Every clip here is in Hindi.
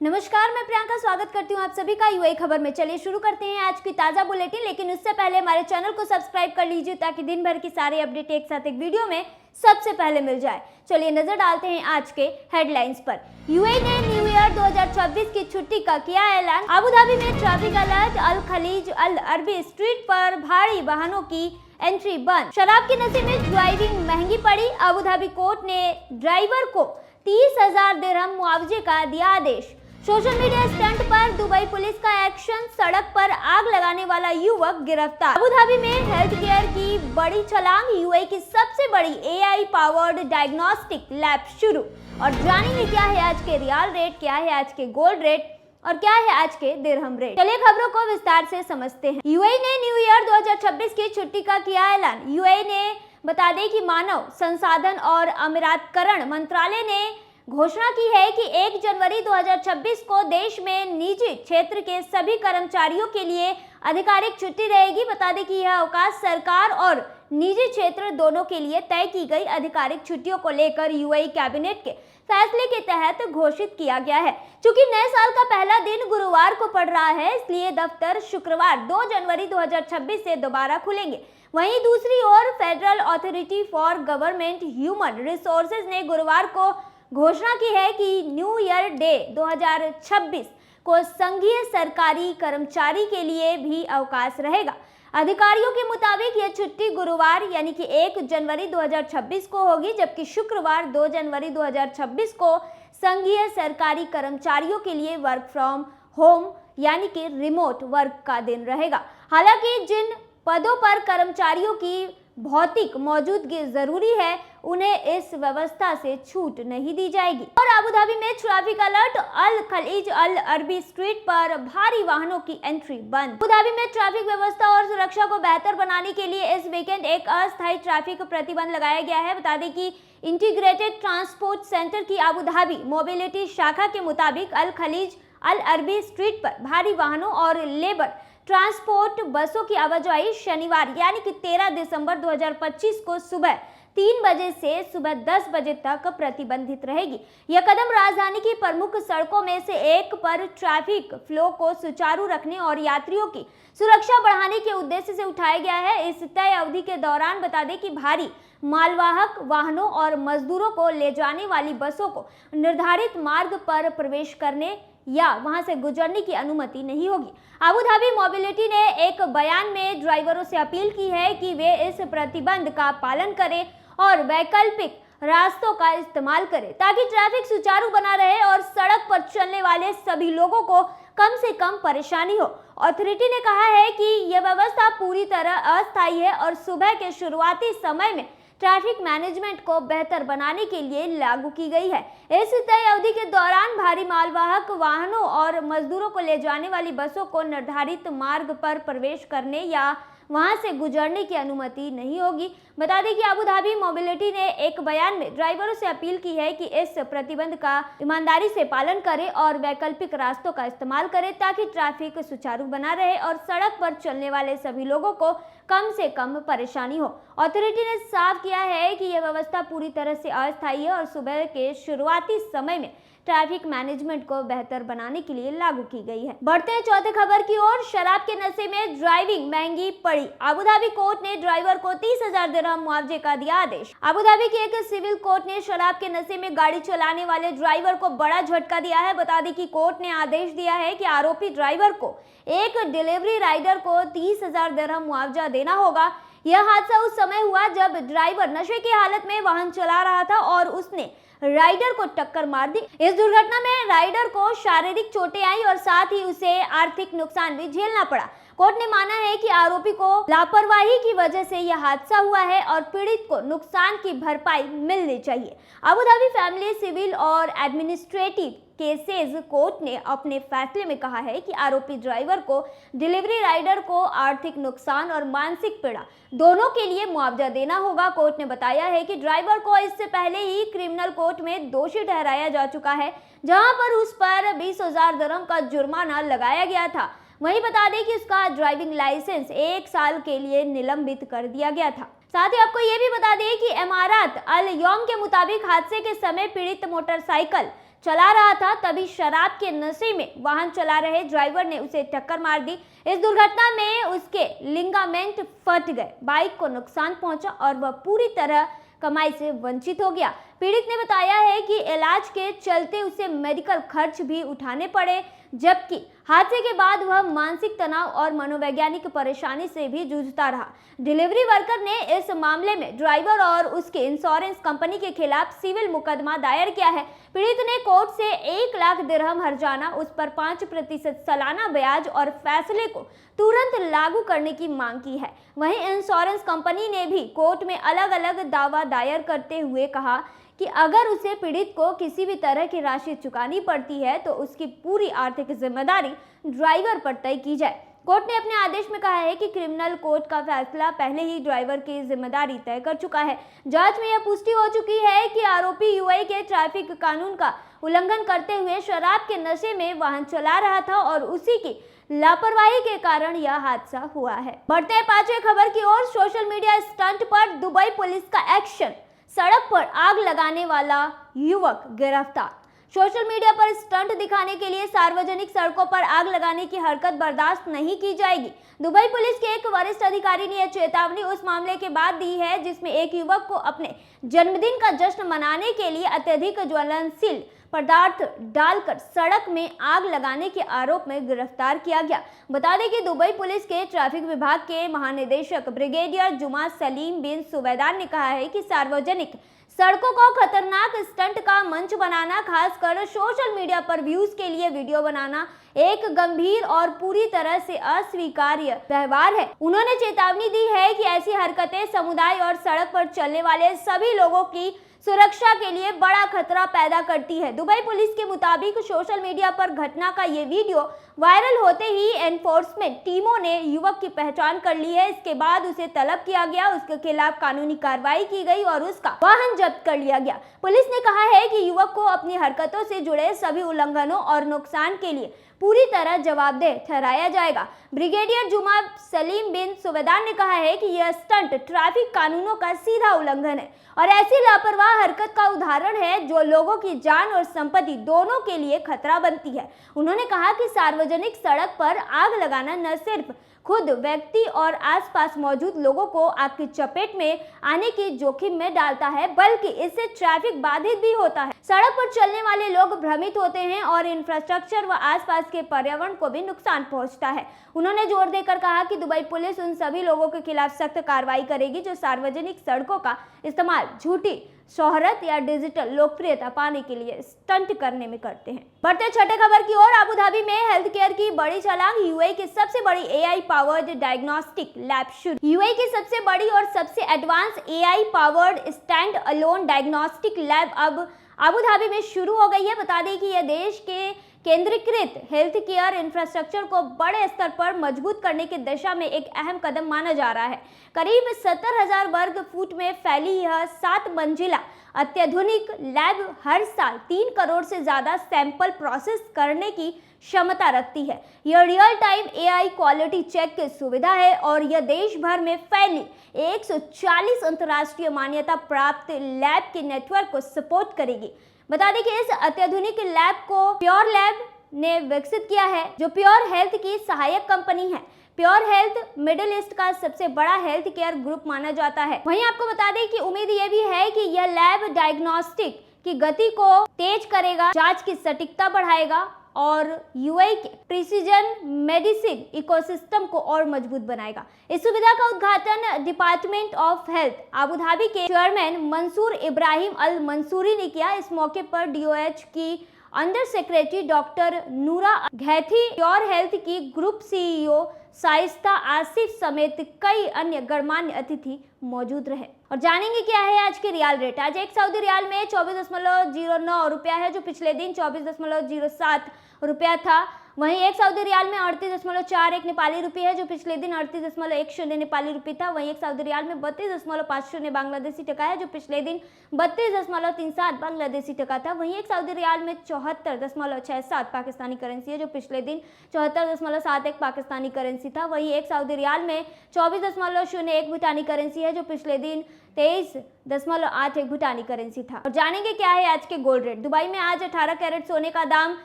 नमस्कार, मैं प्रियंका स्वागत करती हूँ आप सभी का यूएई खबर में। चलिए शुरू करते हैं आज की ताजा बुलेटिन, लेकिन उससे पहले हमारे चैनल को सब्सक्राइब कर लीजिए ताकि दिन भर की सारी अपडेट एक साथ एक वीडियो में सबसे पहले मिल जाए। चलिए नजर डालते हैं आज के हेडलाइंस पर। यूएई ने न्यू ईयर 2026 की छुट्टी का किया ऐलान। अबू धाबी में ट्रैफिक अलर्ट, अल खलीज अल अरबी स्ट्रीट पर भारी वाहनों की एंट्री बंद। शराब के नशे में ड्राइविंग महंगी पड़ी। अबू धाबी कोर्ट ने ड्राइवर को 30,000 दिरहम मुआवजे का दिया आदेश। सोशल मीडिया स्टंट पर दुबई पुलिस का एक्शन, सड़क पर आग लगाने वाला युवक गिरफ्तार। अबू धाबी में हेल्थ केयर की बड़ी छलांग, यूएई की सबसे बड़ी एआई पावर्ड डायग्नोस्टिक लैब शुरू। और जानेंगे क्या है आज के रियाल रेट, क्या है आज के गोल्ड रेट और क्या है आज के दिरहम रेट। चलिए खबरों को विस्तार से समझते हैं। यूएई ने न्यू ईयर 2026 की छुट्टी का किया ऐलान। यूएई ने बता दें कि मानव संसाधन और अमीरातकरण मंत्रालय ने घोषणा की है कि 1 जनवरी 2026 को देश में निजी क्षेत्र के सभी कर्मचारियों के लिए आधिकारिक छुट्टी रहेगी। बता दें कि यह अवकाश सरकार और निजी क्षेत्र दोनों के लिए तय की गई आधिकारिक छुट्टियों को लेकर यूएई कैबिनेट के फैसले के तहत घोषित किया गया है। चूंकि नए साल का पहला दिन गुरुवार को पड़ रहा है, इसलिए दफ्तर शुक्रवार 2 जनवरी 2026 से दोबारा खुलेंगे। वहीं दूसरी ओर federal authority for government human resources ने गुरुवार को घोषणा की है कि न्यू ईयर डे 2026 को संघीय सरकारी कर्मचारी के लिए भी अवकाश रहेगा। अधिकारियों के मुताबिक यह छुट्टी गुरुवार यानी कि 1 जनवरी 2026 को होगी, जबकि शुक्रवार 2 जनवरी 2026 को संघीय सरकारी कर्मचारियों के लिए वर्क फ्रॉम होम यानी कि रिमोट वर्क का दिन रहेगा। हालांकि जिन पदों पर कर्मचारियों की भौतिक मौजूदगी जरूरी है, उन्हें इस व्यवस्था से छूट नहीं दी जाएगी। और अबू धाबी में ट्रैफिक अलर्ट, अल खलीज अल अरबी स्ट्रीट पर भारी वाहनों की एंट्री बंद। अबू धाबी में ट्रैफिक व्यवस्था और सुरक्षा को बेहतर बनाने के लिए इस वीकेंड एक अस्थायी ट्रैफिक प्रतिबंध लगाया गया है। बता दें कि इंटीग्रेटेड ट्रांसपोर्ट सेंटर की अबू धाबी मोबिलिटी शाखा के मुताबिक अल खलीज अल अरबी स्ट्रीट पर भारी वाहनों और लेबर ट्रांसपोर्ट बसों की आवाजाही शनिवार यानी कि 13 दिसंबर 2025 को सुबह 3 बजे से सुबह 10 बजे तक प्रतिबंधित रहेगी। यह कदम राजधानी की प्रमुख सड़कों में से एक पर ट्रैफिक फ्लो को सुचारू रखने और यात्रियों की सुरक्षा बढ़ाने के उद्देश्य से उठाया गया है। इस तय अवधि के दौरान बता दें कि भारी मालवाहक वाहनों और मजदूरों को ले जाने वाली बसों को निर्धारित मार्ग पर प्रवेश करने या वहां से गुजरने की अनुमति नहीं होगी। अबू धाबी मोबिलिटी ने एक बयान में ड्राइवरों से अपील की है कि वे इस प्रतिबंध का पालन करें और वैकल्पिक रास्तों का इस्तेमाल करें ताकि ट्रैफिक सुचारू बना रहे और सड़क पर चलने वाले सभी लोगों को कम से कम परेशानी हो। अथॉरिटी ने कहा है कि यह व्यवस्था पूरी तरह अस्थायी है और सुबह के शुरुआती समय में ट्रैफिक मैनेजमेंट को बेहतर बनाने के लिए लागू की गई है। इस तय अवधि के दौरान भारी मालवाहक वाहनों और मजदूरों को ले जाने वाली बसों को निर्धारित मार्ग पर प्रवेश करने या वहां से गुजरने की अनुमति नहीं होगी। बता दें कि अबू धाबी मोबिलिटी ने एक बयान में ड्राइवरों से अपील की है कि इस प्रतिबंध का ईमानदारी से पालन करें और वैकल्पिक रास्तों का इस्तेमाल करें ताकि ट्रैफिक सुचारू बना रहे और सड़क पर चलने वाले सभी लोगों को कम से कम परेशानी हो। अथॉरिटी ने साफ किया है कि यह व्यवस्था पूरी तरह से अस्थायी है और सुबह के शुरुआती समय में ट्रैफिक मैनेजमेंट को बेहतर बनाने के लिए लागू की गई है। बढ़ते हैं चौथे खबर की ओर। शराब के नशे में ड्राइविंग महंगी पड़ी। अबू धाबी कोर्ट ने ड्राइवर को 30,000 दिरहम मुआवजे का दिया आदेश। अबू धाबी की एक सिविल कोर्ट ने शराब के नशे में गाड़ी चलाने वाले ड्राइवर को बड़ा झटका दिया है। बता दें कि कोर्ट ने आदेश दिया है कि आरोपी ड्राइवर को एक डिलीवरी राइडर को 30,000 दिरहम मुआवजा देना होगा। यह हादसा उस समय हुआ जब ड्राइवर नशे की हालत में वाहन चला रहा था और उसने राइडर को टक्कर मार दी। इस दुर्घटना में राइडर को शारीरिक चोटें आई और साथ ही उसे आर्थिक नुकसान भी झेलना पड़ा। कोर्ट ने माना है कि आरोपी को लापरवाही की वजह से यह हादसा हुआ है और पीड़ित को नुकसान की भरपाई मिलनी चाहिए। अबू धाबी फैमिली सिविल और एडमिनिस्ट्रेटिव केसेस कोर्ट ने अपने फैसले में कहा है कि आरोपी ड्राइवर को, डिलीवरी राइडर को आर्थिक नुकसान और मानसिक पीड़ा दोनों के लिए मुआवजा देना होगा। कोर्ट ने बताया है कि ड्राइवर को इससे पहले ही क्रिमिनल कोर्ट में दोषी ठहराया जा चुका है, जहां पर उस पर 20,000 दिरहम का जुर्माना लगाया गया था। वहीं बता दें कि उसका ड्राइविंग लाइसेंस 1 साल के लिए निलंबित कर दिया गया था। साथ ही आपको ये भी बता दें कि इमारात अल यौम के मुताबिक हादसे के समय पीड़ित मोटरसाइकिल चला रहा था, तभी शराब के नशे में वाहन चला रहे ड्राइवर ने उसे टक्कर मार दी। इस दुर्घटना में उसके लिगामेंट फट गए, बाइक को नुकसान पहुंचा और वह पूरी तरह कमाई से वंचित हो गया। पीड़ित ने बताया है कि इलाज के चलते उसे मेडिकल खर्च भी उठाने पड़े, जबकि हादसे के बाद वह मानसिक तनाव और मनोवैज्ञानिक परेशानी से भी जूझता रहा। डिलीवरी वर्कर ने इस मामले में ड्राइवर और उसके इंश्योरेंस कंपनी के खिलाफ सिविल मुकदमा दायर किया है। पीड़ित ने कोर्ट से 1 लाख दिरहम हर्जाना, उस पर 5% सालाना ब्याज और फैसले को तुरंत लागू करने की मांग की है। वहीं इंश्योरेंस कंपनी ने भी कोर्ट में अलग अलग दावा दायर करते हुए कहा कि अगर उसे पीड़ित को किसी भी तरह की राशि चुकानी पड़ती है तो उसकी पूरी आर्थिक जिम्मेदारी ड्राइवर पर तय की जाए। कोर्ट ने अपने आदेश में कहा है कि क्रिमिनल कोर्ट का फैसला पहले ही ड्राइवर की जिम्मेदारी तय कर चुका है। जांच में यह पुष्टि हो चुकी है कि आरोपी यूआई के ट्रैफिक कानून का उल्लंघन करते हुए शराब के नशे में वाहन चला रहा था और उसी की लापरवाही के कारण यह हादसा हुआ है। बढ़ते हैं 5वें खबर की ओर। सोशल मीडिया स्टंट पर दुबई पुलिस का एक्शन, सड़क पर आग लगाने वाला युवक गिरफ्तार। सोशल मीडिया पर स्टंट दिखाने के लिए सार्वजनिक सड़कों पर आग लगाने की हरकत बर्दाश्त नहीं की जाएगी। दुबई पुलिस के एक वरिष्ठ अधिकारी ने यह चेतावनी उस मामले के बाद दी है जिसमें एक युवक को अपने जन्मदिन का जश्न मनाने के लिए अत्यधिक ज्वलनशील पदार्थ डालकर सड़क में आग लगाने के आरोप में गिरफ्तार किया गया। बता दें कि दुबई पुलिस के ट्रैफिक विभाग के महानिदेशक ब्रिगेडियर जुमा सलीम बिन सुबैदार ने कहा है कि सार्वजनिक सड़कों को खतरनाक स्टंट का मंच बनाना, खासकर सोशल मीडिया पर व्यूज के लिए वीडियो बनाना, एक गंभीर और पूरी तरह से अस्वीकार्य व्यवहार है। उन्होंने चेतावनी दी है कि ऐसी हरकतें समुदाय और सड़क पर चलने वाले सभी लोगों की सुरक्षा के लिए बड़ा खतरा पैदा करती है। दुबई पुलिस के मुताबिक सोशल मीडिया पर घटना का ये वीडियो वायरल होते ही एनफोर्समेंट टीमों ने युवक की पहचान कर ली है। इसके बाद उसे तलब किया गया, उसके खिलाफ कानूनी कार्रवाई की गई और उसका वाहन जब्त कर लिया गया। पुलिस ने कहा है कि युवक को अपनी हरकतों से जुड़े सभी उल्लंघनों और नुकसान के लिए पूरी तरह जवाबदेह ठहराया जाएगा। ब्रिगेडियर जुमा सलीम बिन सुबैदार ने कहा है कि यह स्टंट ट्रैफिक कानूनों का सीधा उल्लंघन है और ऐसी लापरवाह हरकत का उदाहरण है जो लोगों की जान और संपत्ति दोनों के लिए खतरा बनती है। उन्होंने कहा कि सार्वजनिक सड़क पर आग लगाना न सिर्फ खुद व्यक्ति और आसपास मौजूद लोगों को आग की चपेट में आने की जोखिम में डालता है, बल्कि इससे ट्रैफिक बाधित भी होता है। सड़क पर चलने वाले लोग भ्रमित होते हैं और इंफ्रास्ट्रक्चर व आसपास के पर्यावरण को भी नुकसान पहुंचता है। उन्होंने जोर देकर कहा कि दुबई पुलिस उन सभी लोगों के खिलाफ सख्त कार्रवाई करेगी जो सार्वजनिक सड़कों का इस्तेमाल झूठी शोहरत या डिजिटल लोकप्रियता पाने के लिए स्टंट करने में करते हैं। बढ़ते 6ठे खबर की ओर। अबू धाबी में हेल्थ केयर की बड़ी छलांग, यूएई की सबसे बड़ी एआई पावर्ड डायग्नोस्टिक लैब शुरू। यूएई की सबसे बड़ी और सबसे advance AI powered stand alone diagnostic lab अब अबू धाबी में शुरू हो गई है। बता दें कि यह देश के केंद्रीकृत हेल्थ केयर इंफ्रास्ट्रक्चर को बड़े स्तर पर मजबूत करने की दिशा में एक अहम कदम माना जा रहा है। करीब 70,000 वर्ग फुट में फैली यह 7 मंजिला अत्याधुनिक लैब हर साल 3 करोड़ से ज्यादा सैंपल प्रोसेस करने की क्षमता रखती है। यह real time AI quality check की सुविधा है और यह देश भर में फैली 140 अंतर्राष्ट्रीय मान्यता प्राप्त लैब के नेटवर्क को सपोर्ट करेगी। बता दें कि इस अत्याधुनिक लैब को प्योर लैब ने विकसित किया है, जो प्योर हेल्थ की सहायक कंपनी है। प्योर हेल्थ मिडिल ईस्ट का सबसे बड़ा हेल्थ केयर ग्रुप माना जाता है। वहीं आपको बता दें कि उम्मीद यह भी है कि यह लैब डायग्नोस्टिक की गति को तेज करेगा, जांच की सटीकता बढ़ाएगा और यूएई के प्रिसीजन मेडिसिन इकोसिस्टम को और मजबूत बनाएगा। इस सुविधा का उद्घाटन department of health Abu Dhabi के चेयरमैन मंसूर इब्राहिम अल मंसूरी ने किया। इस मौके पर डीओएच की अंडर सेक्रेटरी डॉक्टर नूरा घैथी, प्योर हेल्थ की ग्रुप सीईओ शाइस्ता आसिफ समेत कई अन्य गणमान्य अतिथि मौजूद रहे। और जानेंगे क्या है आज के रियाल रेट। आज एक सऊदी रियाल में 24.09 रुपया है, जो पिछले दिन 24.07 रुपया था। वहीं एक सऊदी रियाल में 38.41 नेपाली रुपये है, जो पिछले दिन 38.10 नेपाली रुपये था। वहीं एक सऊदी रियाल में 32.50 बांग्लादेशी टका है, जो पिछले दिन 32.37 बांग्लादेशी टका था। वहीं एक सऊदी रियाल में 74.67 पाकिस्तानी करेंसी है, जो पिछले दिन 74.71 पाकिस्तानी करेंसी था। वहीं एक सऊदी रियाल में 24.01 भूटानी करेंसी है, जो पिछले दिन 23.81 भूटानी करेंसी था। और जानेंगे क्या है आज के गोल्ड रेट। दुबई में आज 18 कैरेट सोने का दाम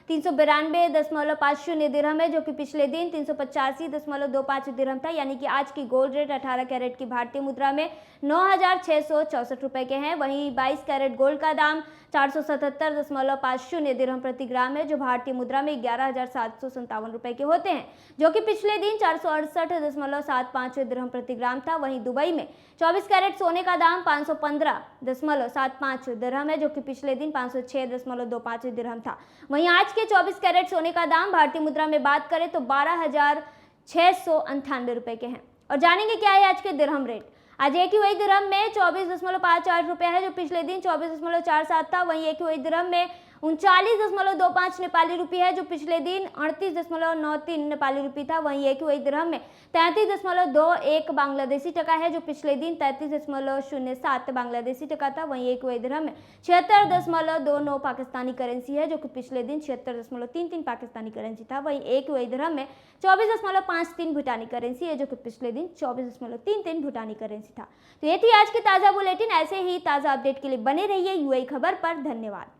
392.50 दिरहम है, जो कि पिछले दिन 385.25 दिरहम था। यानी कि आज की गोल्ड रेट 18 कैरेट की भारतीय मुद्रा में 9,664 रुपए के हैं। वहीं 22 कैरेट गोल्ड का दाम 477.50 दिरहम प्रति ग्राम है, जो भारतीय मुद्रा में 11,757 रुपए के होते हैं, जो कि पिछले दिन 468.75 दिरहम प्रति ग्राम था। वहीं दुबई में 24 कैरेट सोने का दाम 515.75 दिरहम है, जो कि पिछले दिन 506.25 दिरहम था। वहीं आज के 24 कैरेट सोने का दाम भारतीय मुद्रा में बात करें तो 12,698 रुपए के हैं। और जानेंगे क्या है आज के दिरहम रेट। आज एक ही वही दिरहम में 24.58 रुपए है, जो पिछले दिन 24.47 था। वहीं एक ही वही दिरहम में 39.25 नेपाली रुपये है, जो पिछले दिन 38.93 नेपाली रुपये था। वहीं एक ही वही दिरहम में 33.21 बांग्लादेशी टका है, जो पिछले दिन 33.07 बांग्लादेशी टका था। वहीं एक वही दिरहम में 76.29 पाकिस्तानी करेंसी है, जो कि पिछले दिन 76.33 पाकिस्तानी करेंसी था। वहीं एक वही दिरहम में 24.53 भूटानी करेंसी है, जो कि पिछले दिन 24.33 भूटानी करेंसी था। तो ये थी आज की ताज़ा बुलेटिन। ऐसे ही ताज़ा अपडेट के लिए बने रहिए यूएई खबर पर। धन्यवाद।